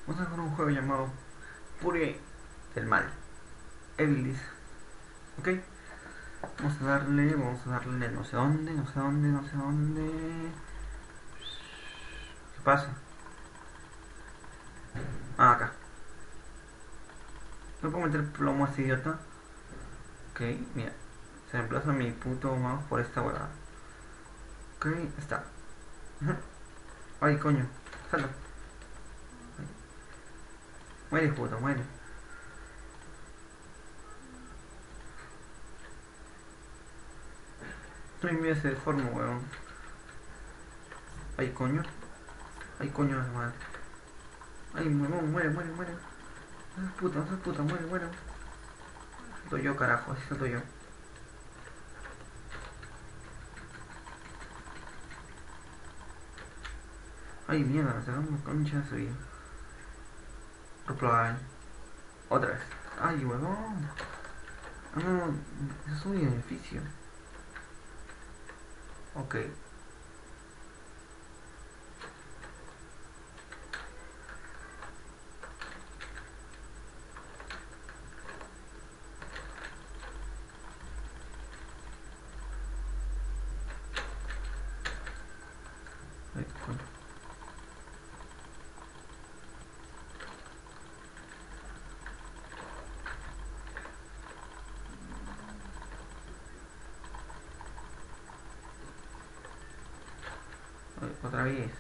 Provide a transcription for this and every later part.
Vamos a jugar un juego llamado Pure del Mal. Evilis. ¿Ok? Vamos a darle no sé dónde, no sé dónde, no sé dónde. ¿Qué pasa? Ah, acá. No puedo meter plomo a ese idiota. Ok, mira. Se reemplaza mi puto mouse por esta huevada. Ok, está. Ay, coño. Salta. Muere, puto, muere. No me se deforma, weón. Ay, coño. Ay, coño, de madre. Ay, huevón, muere, muere, muere. No seas puta, muere, muere. Salto yo, carajo, así salto yo. Ay, mierda, me sacaron una concha de su vida. Reply. Otra vez. Ay, huevón. Ah, no, eso es un beneficio. Ok. Ay, coño. Ay, otra vez.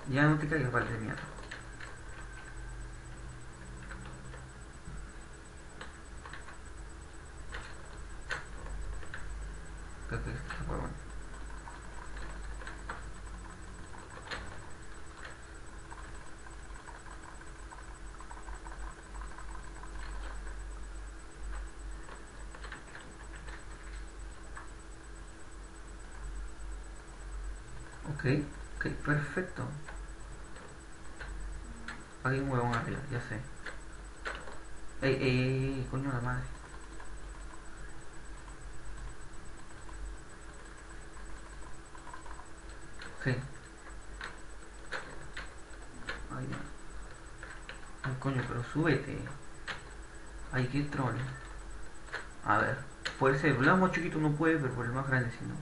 Ya no te caigas, vale, de mierda. Creo que está huevón. Ok, ok, perfecto. Hay un huevón arriba, ya sé. Ey, coño la madre. Ok. Ay, no. Ay, coño, pero súbete. Ay, qué troll. A ver. Por ese lado más chiquito no puede, pero por el más grande sí no.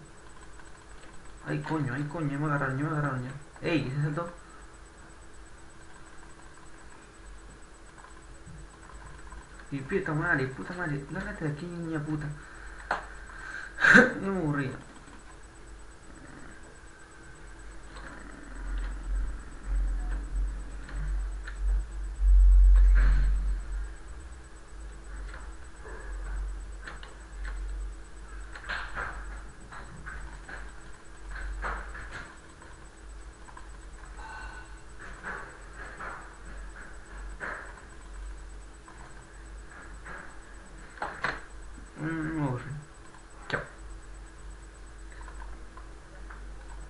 Ay, coño, ya me agarraron ya. Ey, ¿se saltó? Y puta madre, lárgate de aquí, niña puta. Me aburrí.